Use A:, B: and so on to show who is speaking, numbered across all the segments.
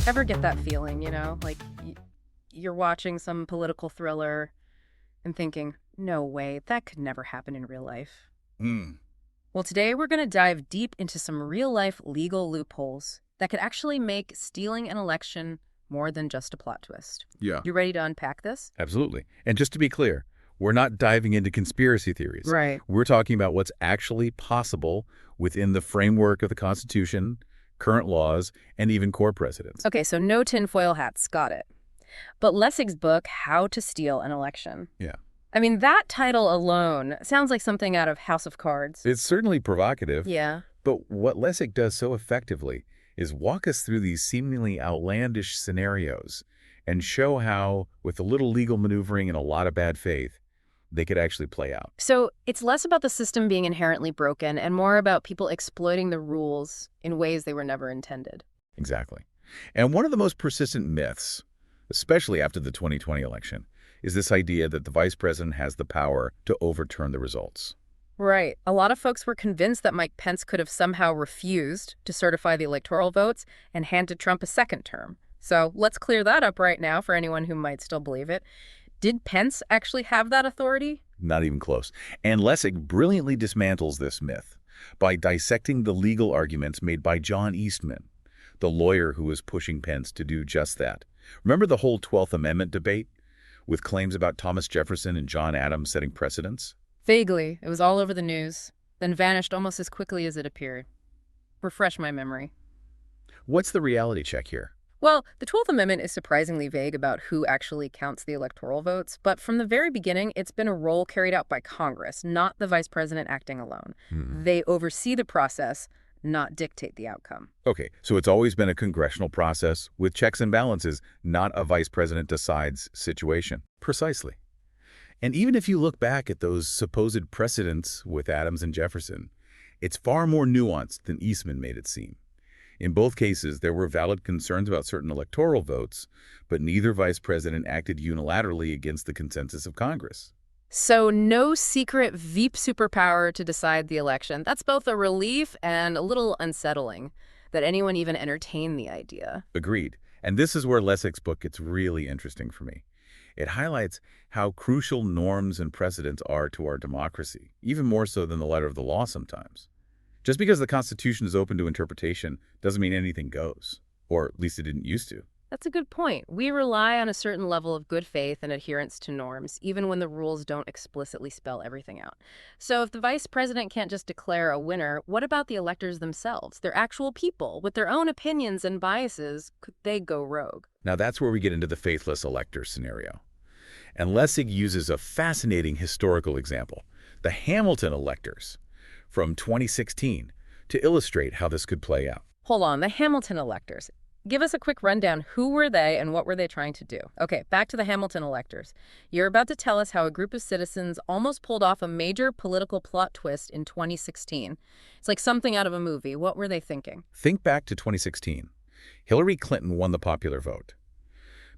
A: Ever get that feeling, like you're watching some political thriller and thinking, no way, that could never happen in real life?
B: Hmm.
A: Well, today we're going to dive deep into some real-life legal loopholes that could actually make stealing an election more than just a plot twist.
B: Yeah,
A: You ready to unpack this?
B: absolutely. And just to be clear, we're not diving into conspiracy theories.
A: Right.
B: We're talking about what's actually possible within the framework of the Constitution, current laws, and even court precedents.
A: Okay, so no tinfoil hats, got it. But Lessig's book, How to Steal an Election.
B: Yeah.
A: I mean, that title alone sounds like something out of House of Cards.
B: It's certainly provocative.
A: Yeah.
B: But what Lessig does so effectively is walk us through these seemingly outlandish scenarios and show how, with a little legal maneuvering and a lot of bad faith, they could actually play out.
A: So it's less about the system being inherently broken and more about people exploiting the rules in ways they were never intended.
B: Exactly. And one of the most persistent myths, especially after the 2020 election, is this idea that the vice president has the power to overturn the results.
A: Right. A lot of folks were convinced that Mike Pence could have somehow refused to certify the electoral votes and handed Trump a second term. So let's clear that up right now for anyone who might still believe it. Did Pence actually have that authority?
B: Not even close. And Lessig brilliantly dismantles this myth by dissecting the legal arguments made by John Eastman, the lawyer who was pushing Pence to do just that. Remember the whole 12th Amendment debate with claims about Thomas Jefferson and John Adams setting precedents?
A: Vaguely. It was all over the news, then vanished almost as quickly as it appeared. Refresh my memory.
B: What's the reality check here?
A: Well, the 12th Amendment is surprisingly vague about who actually counts the electoral votes, but from the very beginning, it's been a role carried out by Congress, not the vice president acting alone. They oversee the process, not dictate the outcome.
B: Okay, so it's always been a congressional process with checks and balances, not a vice president decides situation. Precisely. And even if you look back at those supposed precedents with Adams and Jefferson, it's far more nuanced than Eastman made it seem. In both cases, there were valid concerns about certain electoral votes, but neither vice president acted unilaterally against the consensus of Congress.
A: So no secret Veep superpower to decide the election. That's both a relief and a little unsettling that anyone even entertained the idea.
B: Agreed. And this is where Lessig's book gets really interesting for me. It highlights how crucial norms and precedents are to our democracy, even more so than the letter of the law sometimes. Just because the Constitution is open to interpretation doesn't mean anything goes, or at least it didn't used to.
A: That's a good point. We rely on a certain level of good faith and adherence to norms, even when the rules don't explicitly spell everything out. So if the vice president can't just declare a winner, what about the electors themselves? They're actual people with their own opinions and biases. Could they go rogue?
B: Now that's where we get into the faithless elector scenario. And Lessig uses a fascinating historical example, the Hamilton electors from 2016, to illustrate how this could play out.
A: Hold on, the Hamilton electors. Give us a quick rundown. Who were they and what were they trying to do? Okay, back to the Hamilton electors. You're about to tell us how a group of citizens almost pulled off a major political plot twist in 2016. It's like something out of a movie. What were they thinking?
B: Think back to 2016. Hillary Clinton won the popular vote.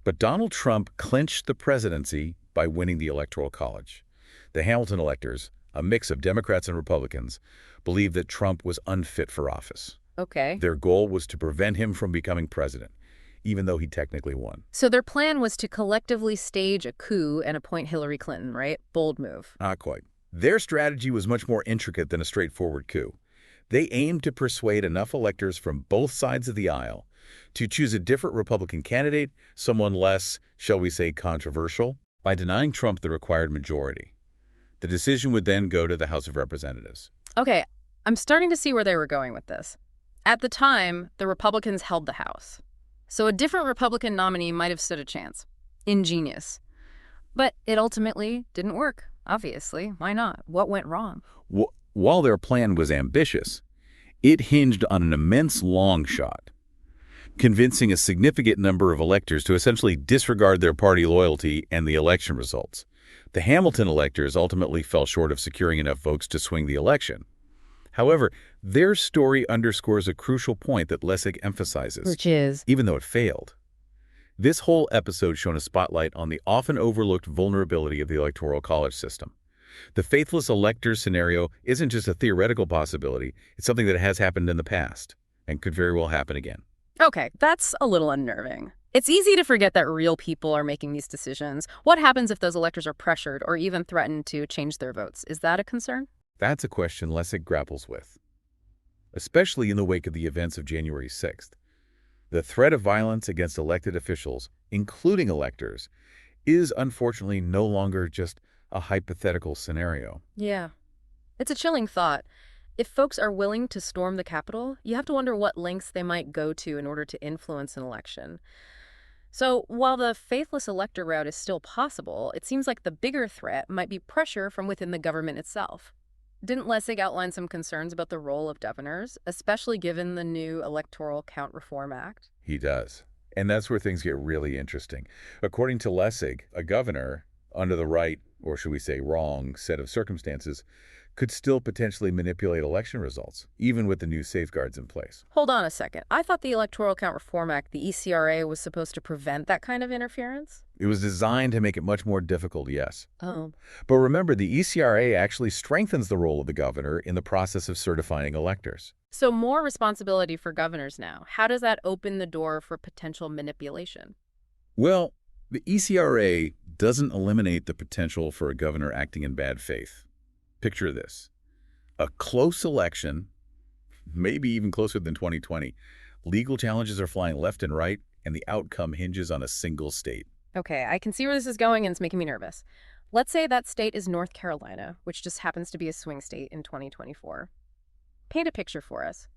B: But Donald Trump clinched the presidency by winning the Electoral College. The Hamilton electors, a mix of Democrats and Republicans, believed that Trump was unfit for office.
A: Okay.
B: Their goal was to prevent him from becoming president, even though he technically won.
A: So their plan was to collectively stage a coup and appoint Hillary Clinton, right? Bold move.
B: Not quite. Their strategy was much more intricate than a straightforward coup. They aimed to persuade enough electors from both sides of the aisle to choose a different Republican candidate, someone less, shall we say, controversial, by denying Trump the required majority. The decision would then go to the House of Representatives.
A: Okay, I'm starting to see where they were going with this. At the time, the Republicans held the House. So a different Republican nominee might have stood a chance. Ingenious. But it ultimately didn't work, obviously. Why not? What went wrong?
B: While their plan was ambitious, it hinged on an immense long shot, convincing a significant number of electors to essentially disregard their party loyalty and the election results. The Hamilton electors ultimately fell short of securing enough votes to swing the election. However, their story underscores a crucial point that Lessig emphasizes.
A: Which is?
B: Even though it failed. This whole episode shone a spotlight on the often overlooked vulnerability of the Electoral College system. The faithless elector scenario isn't just a theoretical possibility, it's something that has happened in the past and could very well happen again.
A: Okay, that's a little unnerving. It's easy to forget that real people are making these decisions. What happens if those electors are pressured or even threatened to change their votes? Is that a concern?
B: That's a question Lessig grapples with, especially in the wake of the events of January 6th. The threat of violence against elected officials, including electors, is unfortunately no longer just a hypothetical scenario.
A: Yeah. It's a chilling thought. If folks are willing to storm the Capitol, you have to wonder what lengths they might go to in order to influence an election. So, while the faithless elector route is still possible, it seems like the bigger threat might be pressure from within the government itself. Didn't Lessig outline some concerns about the role of governors, especially given the new Electoral Count Reform Act?
B: He does. And that's where things get really interesting. According to Lessig, a governor, under the right, or should we say wrong, set of circumstances, could still potentially manipulate election results, even with the new safeguards in place.
A: Hold on a second. I thought the Electoral Count Reform Act, the ECRA, was supposed to prevent that kind of interference?
B: It was designed to make it much more difficult, yes.
A: Oh.
B: But remember, the ECRA actually strengthens the role of the governor in the process of certifying electors.
A: So, more responsibility for governors now. How does that open the door for potential manipulation?
B: Well, the ECRA doesn't eliminate the potential for a governor acting in bad faith. Picture this. A close election, maybe even closer than 2020. Legal challenges are flying left and right, and the outcome hinges on a single state.
A: Okay, I can see where this is going and it's making me nervous. Let's say that state is North Carolina, which just happens to be a swing state in 2024. Paint a picture for us.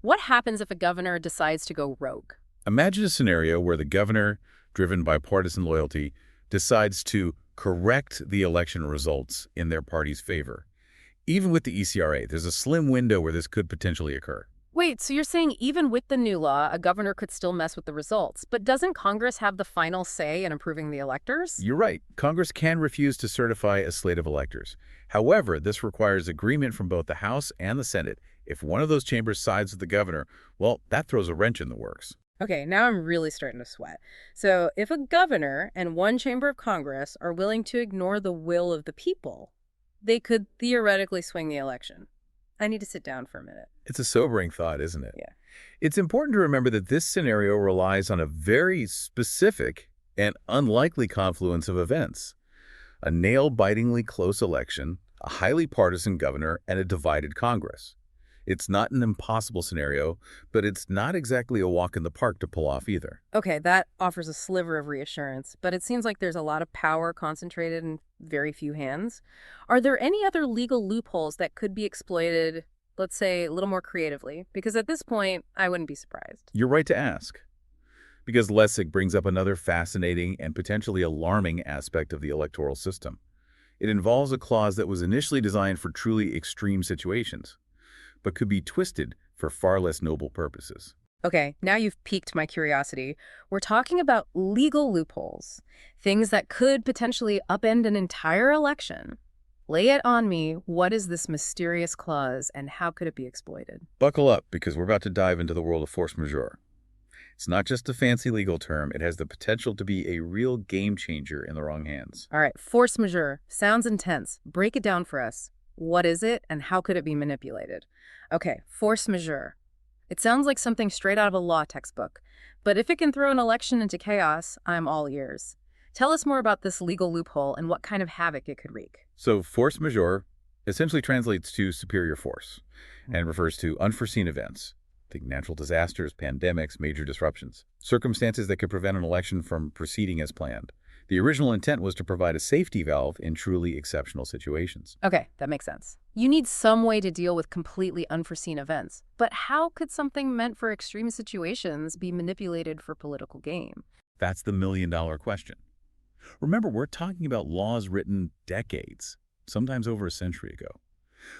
A: What happens if a governor decides to go rogue?
B: Imagine a scenario where the governor, driven by partisan loyalty, decides to correct the election results in their party's favor. Even with the ECRA, there's a slim window where this could potentially occur.
A: Wait, so you're saying even with the new law, a governor could still mess with the results, but doesn't Congress have the final say in approving the electors?
B: You're right. Congress can refuse to certify a slate of electors. However, this requires agreement from both the House and the Senate. If one of those chambers sides with the governor, well, that throws a wrench in the works.
A: Okay, now I'm really starting to sweat. So, if a governor and one chamber of Congress are willing to ignore the will of the people, they could theoretically swing the election. I need to sit down for a minute.
B: It's a sobering thought, isn't it?
A: Yeah.
B: It's important to remember that this scenario relies on a very specific and unlikely confluence of events. A nail-bitingly close election, a highly partisan governor, and a divided Congress. It's not an impossible scenario, but it's not exactly a walk in the park to pull off either.
A: Okay, that offers a sliver of reassurance, but it seems like there's a lot of power concentrated in very few hands. Are there any other legal loopholes that could be exploited, let's say, a little more creatively? Because at this point, I wouldn't be surprised.
B: You're right to ask, because Lessig brings up another fascinating and potentially alarming aspect of the electoral system. It involves a clause that was initially designed for truly extreme situations, but could be twisted for far less noble purposes.
A: Okay, now you've piqued my curiosity. We're talking about legal loopholes, things that could potentially upend an entire election. Lay it on me. What is this mysterious clause and how could it be exploited?
B: Buckle up, because we're about to dive into the world of force majeure. It's not just a fancy legal term, it has the potential to be a real game changer in the wrong hands.
A: All right, force majeure. Sounds intense. Break it down for us. What is it and how could it be manipulated? Okay, force majeure. It sounds like something straight out of a law textbook, but if it can throw an election into chaos, I'm all ears. Tell us more about this legal loophole and what kind of havoc it could wreak.
B: So force majeure essentially translates to superior force and refers to unforeseen events. Think natural disasters, pandemics, major disruptions. Circumstances that could prevent an election from proceeding as planned. The original intent was to provide a safety valve in truly exceptional situations.
A: Okay, that makes sense. You need some way to deal with completely unforeseen events. But how could something meant for extreme situations be manipulated for political gain?
B: That's the million-dollar question. Remember, we're talking about laws written decades, sometimes over a century ago.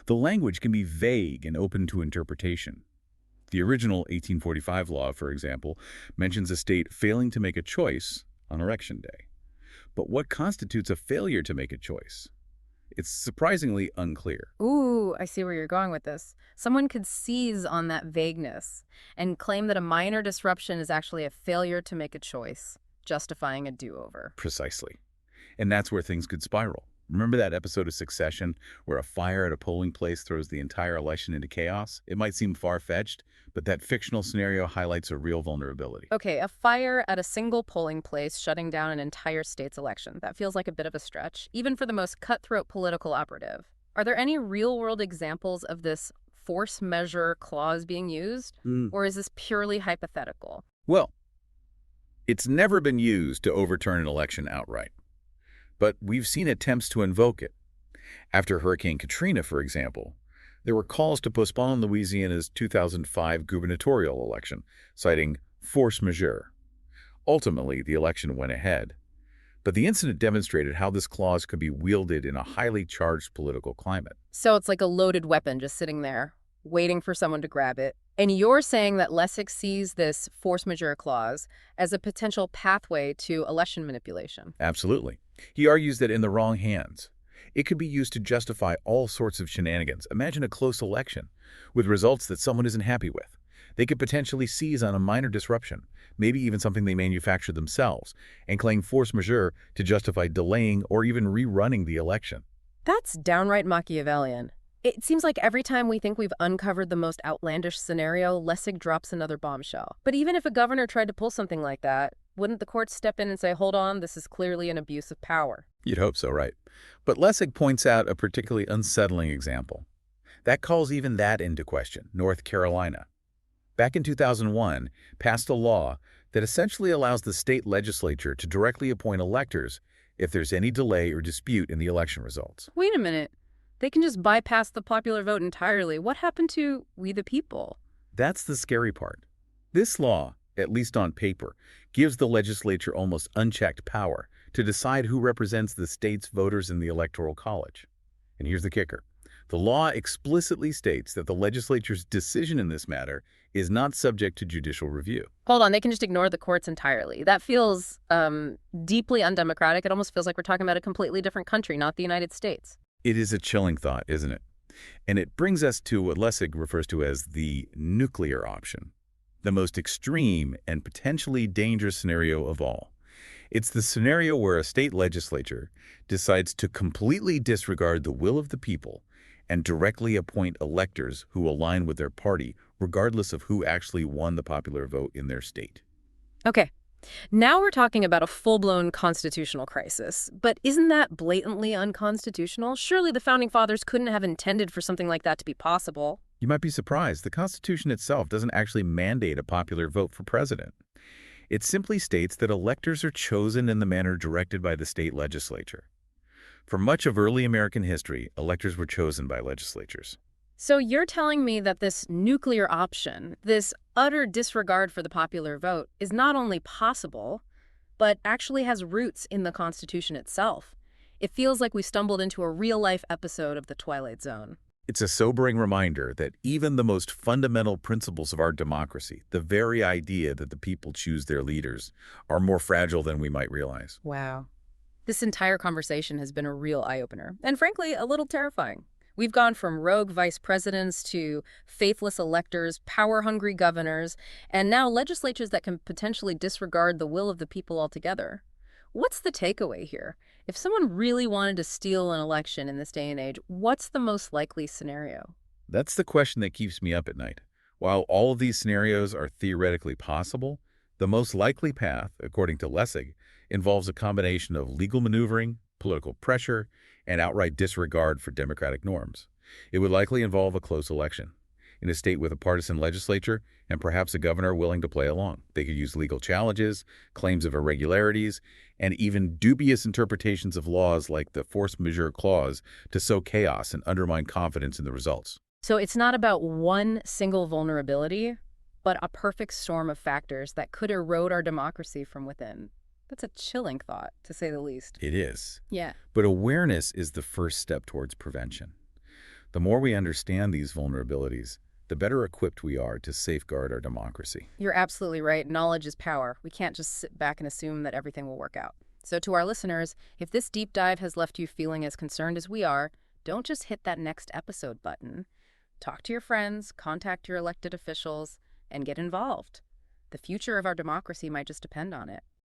B: The language can be vague and open to interpretation. The original 1845 law, for example, mentions a state failing to make a choice on election day. But what constitutes a failure to make a choice? It's surprisingly unclear.
A: Ooh, I see where you're going with this. Someone could seize on that vagueness and claim that a minor disruption is actually a failure to make a choice, justifying a do-over.
B: Precisely. And that's where things could spiral. Remember that episode of Succession where a fire at a polling place throws the entire election into chaos? It might seem far-fetched, but that fictional scenario highlights a real vulnerability.
A: Okay, a fire at a single polling place shutting down an entire state's election. That feels like a bit of a stretch, even for the most cutthroat political operative. Are there any real-world examples of this force majeure clause being used,
B: Mm.
A: or is this purely hypothetical?
B: Well, it's never been used to overturn an election outright, but we've seen attempts to invoke it. After Hurricane Katrina, for example, there were calls to postpone Louisiana's 2005 gubernatorial election, citing force majeure. Ultimately, the election went ahead, but the incident demonstrated how this clause could be wielded in a highly charged political climate.
A: So it's like a loaded weapon just sitting there, waiting for someone to grab it. And you're saying that Lessig sees this force majeure clause as a potential pathway to election manipulation.
B: Absolutely. He argues that in the wrong hands, it could be used to justify all sorts of shenanigans. Imagine a close election with results that someone isn't happy with. They could potentially seize on a minor disruption, maybe even something they manufactured themselves, and claim force majeure to justify delaying or even rerunning the election.
A: That's downright Machiavellian. It seems like every time we think we've uncovered the most outlandish scenario, Lessig drops another bombshell. But even if a governor tried to pull something like that, wouldn't the courts step in and say, hold on, this is clearly an abuse of power?
B: You'd hope so, right? But Lessig points out a particularly unsettling example. That calls even that into question. North Carolina, back in 2001, passed a law that essentially allows the state legislature to directly appoint electors if there's any delay or dispute in the election results.
A: Wait a minute. They can just bypass the popular vote entirely. What happened to we the people?
B: That's the scary part. This law, at least on paper, gives the legislature almost unchecked power to decide who represents the state's voters in the Electoral College. And here's the kicker. The law explicitly states that the legislature's decision in this matter is not subject to judicial review.
A: Hold on, they can just ignore the courts entirely. That feels deeply undemocratic. It almost feels like we're talking about a completely different country, not the United States.
B: It is a chilling thought, isn't it? And it brings us to what Lessig refers to as the nuclear option, the most extreme and potentially dangerous scenario of all. It's the scenario where a state legislature decides to completely disregard the will of the people and directly appoint electors who align with their party, regardless of who actually won the popular vote in their state.
A: Okay, now we're talking about a full-blown constitutional crisis. But isn't that blatantly unconstitutional? Surely the Founding Fathers couldn't have intended for something like that to be possible.
B: You might be surprised. The Constitution itself doesn't actually mandate a popular vote for president. It simply states that electors are chosen in the manner directed by the state legislature. For much of early American history, electors were chosen by legislatures.
A: So you're telling me that this nuclear option, this utter disregard for the popular vote, is not only possible, but actually has roots in the Constitution itself. It feels like we stumbled into a real-life episode of The Twilight Zone.
B: It's a sobering reminder that even the most fundamental principles of our democracy, the very idea that the people choose their leaders, are more fragile than we might realize.
A: Wow. This entire conversation has been a real eye-opener, and frankly, a little terrifying. We've gone from rogue vice presidents to faithless electors, power-hungry governors, and now legislatures that can potentially disregard the will of the people altogether. What's the takeaway here? If someone really wanted to steal an election in this day and age, what's the most likely scenario?
B: That's the question that keeps me up at night. While all of these scenarios are theoretically possible, the most likely path, according to Lessig, involves a combination of legal maneuvering, political pressure, and outright disregard for democratic norms. It would likely involve a close election. In a state with a partisan legislature and perhaps a governor willing to play along, they could use legal challenges, claims of irregularities, and even dubious interpretations of laws like the force majeure clause to sow chaos and undermine confidence in the results.
A: So it's not about one single vulnerability, but a perfect storm of factors that could erode our democracy from within. That's a chilling thought, to say the least.
B: It is.
A: Yeah.
B: But awareness is the first step towards prevention. The more we understand these vulnerabilities, the better equipped we are to safeguard our democracy.
A: You're absolutely right. Knowledge is power. We can't just sit back and assume that everything will work out. So to our listeners, if this deep dive has left you feeling as concerned as we are, don't just hit that next episode button. Talk to your friends, contact your elected officials, and get involved. The future of our democracy might just depend on it.